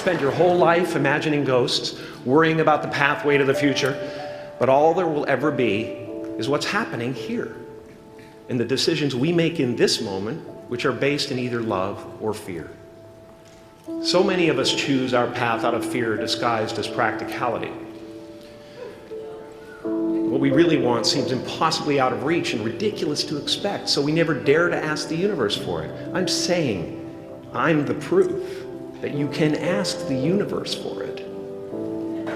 spend your whole life imagining ghosts, worrying about the pathway to the future, but all there will ever be is what's happening here, and the decisions we make in this moment, which are based in either love or fear. So many of us choose our path out of fear disguised as practicality. What we really want seems impossibly out of reach and ridiculous to expect, so we never dare to ask the universe for it. I'm saying, I'm the proof that you can ask the universe for it.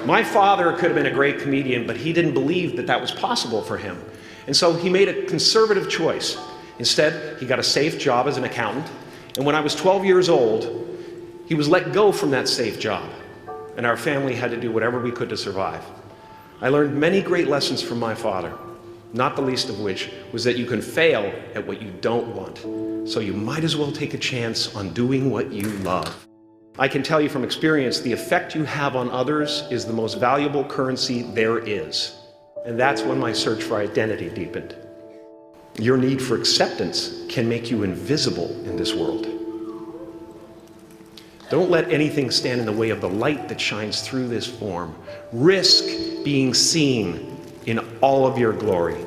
My father could have been a great comedian, but he didn't believe that that was possible for him. And so he made a conservative choice. Instead, he got a safe job as an accountant, and when I was 12 years old, he was let go from that safe job, and our family had to do whatever we could to survive. I learned many great lessons from my father, not the least of which was that you can fail at what you don't want, so you might as well take a chance on doing what you love. I can tell you from experience, the effect you have on others is the most valuable currency there is. And that's when my search for identity deepened. Your need for acceptance can make you invisible in this world. Don't let anything stand in the way of the light that shines through this form. Risk being seen in all of your glory.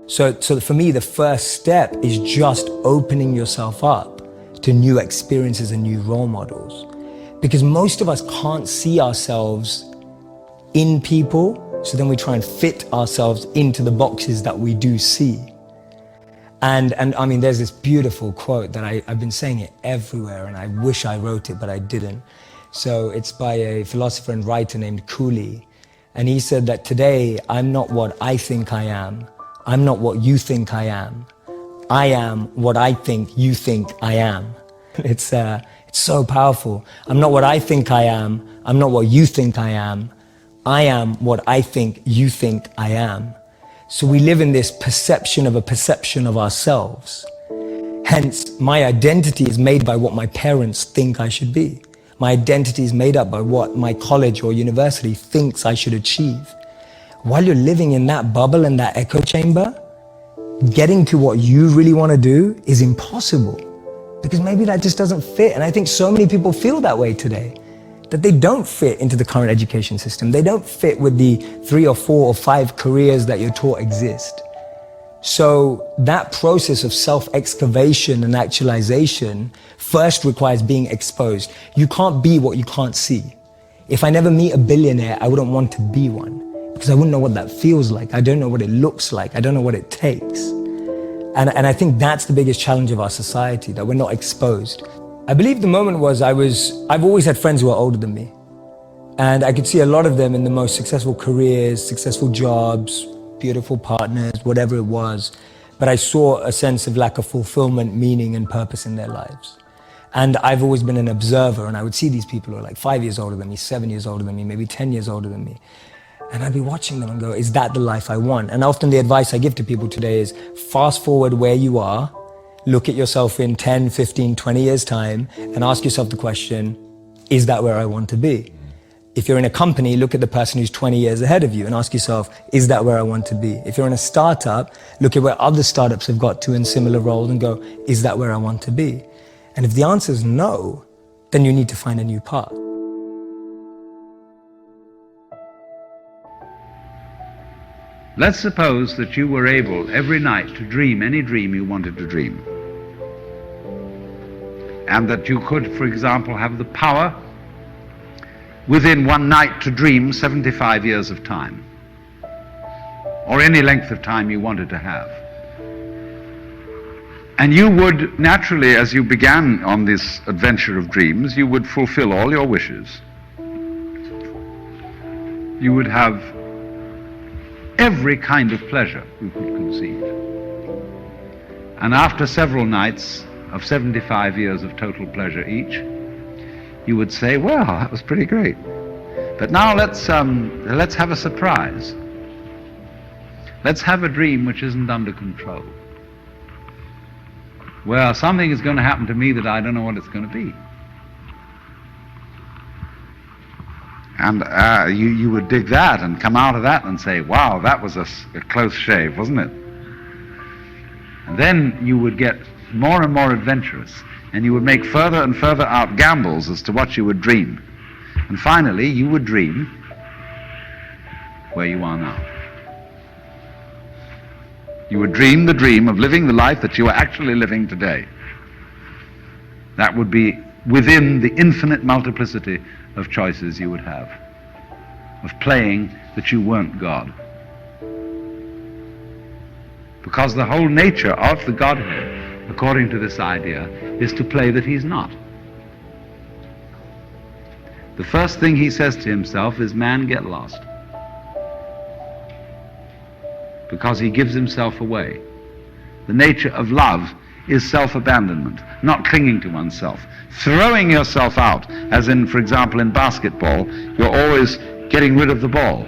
So for me, the first step is just opening yourself up to new experiences and new role models. Because most of us can't see ourselves in people, so then we try and fit ourselves into the boxes that we do see. And I mean, there's this beautiful quote that I've been saying it everywhere, and I wish I wrote it, but I didn't. So it's by a philosopher and writer named Cooley. And he said that today, I'm not what I think I am. I'm not what you think I am. I am what I think you think I am. It's so powerful. I'm not what I think I am. I'm not what you think I am. I am what I think you think I am. So we live in this perception of a perception of ourselves. Hence, my identity is made by what my parents think I should be. My identity is made up by what my college or university thinks I should achieve. While you're living in that bubble and that echo chamber, getting to what you really want to do is impossible, because maybe that just doesn't fit. And I think so many people feel that way today, that they don't fit into the current education system. They don't fit with the 3 or 4 or 5 careers that you're taught exist. So that process of self-excavation and actualization first requires being exposed. You can't be what you can't see. If I never meet a billionaire, I wouldn't want to be one, because I wouldn't know what that feels like. I don't know what it looks like. I don't know what it takes. And I think that's the biggest challenge of our society, that we're not exposed. I believe the moment was I've always had friends who are older than me. And I could see a lot of them in the most successful careers, successful jobs, beautiful partners, whatever it was. But I saw a sense of lack of fulfillment, meaning, and purpose in their lives. And I've always been an observer, and I would see these people who are like 5 years older than me, 7 years older than me, maybe 10 years older than me. And I'd be watching them and go, is that the life I want? And often the advice I give to people today is fast forward where you are, look at yourself in 10, 15, 20 years time, and ask yourself the question, is that where I want to be? If you're in a company, look at the person who's 20 years ahead of you and ask yourself, is that where I want to be? If you're in a startup, look at where other startups have got to in similar roles and go, is that where I want to be? And if the answer is no, then you need to find a new path. Let's suppose that you were able every night to dream any dream you wanted to dream. And that you could, for example, have the power within one night to dream 75 years of time, or any length of time you wanted to have. And you would naturally, as you began on this adventure of dreams, you would fulfill all your wishes. You would have every kind of pleasure you could conceive. And after several nights of 75 years of total pleasure each, you would say, well, that was pretty great. But now let's have a surprise. Let's have a dream which isn't under control, where something is going to happen to me that I don't know what it's going to be. And you would dig that and come out of that and say, wow, that was a close shave, wasn't it? And then you would get more and more adventurous, and you would make further and further out gambles as to what you would dream. And finally, you would dream where you are now. You would dream the dream of living the life that you are actually living today. That would be within the infinite multiplicity of choices you would have, of playing that you weren't God. Because the whole nature of the Godhead, according to this idea, is to play that he's not. The first thing he says to himself is, man, get lost. Because he gives himself away. The nature of love is self-abandonment, not clinging to oneself. Throwing yourself out, as in, for example, in basketball, you're always getting rid of the ball.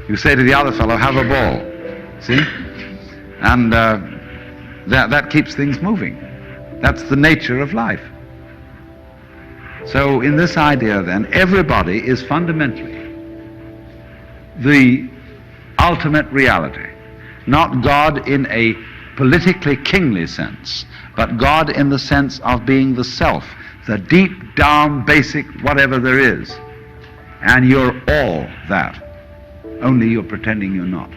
You say to the other fellow, have a ball. See? And that keeps things moving. That's the nature of life. So in this idea then, everybody is fundamentally the ultimate reality. Not God in a politically kingly sense, but God in the sense of being the self, the deep down basic whatever there is. And you're all that, only you're pretending you're not.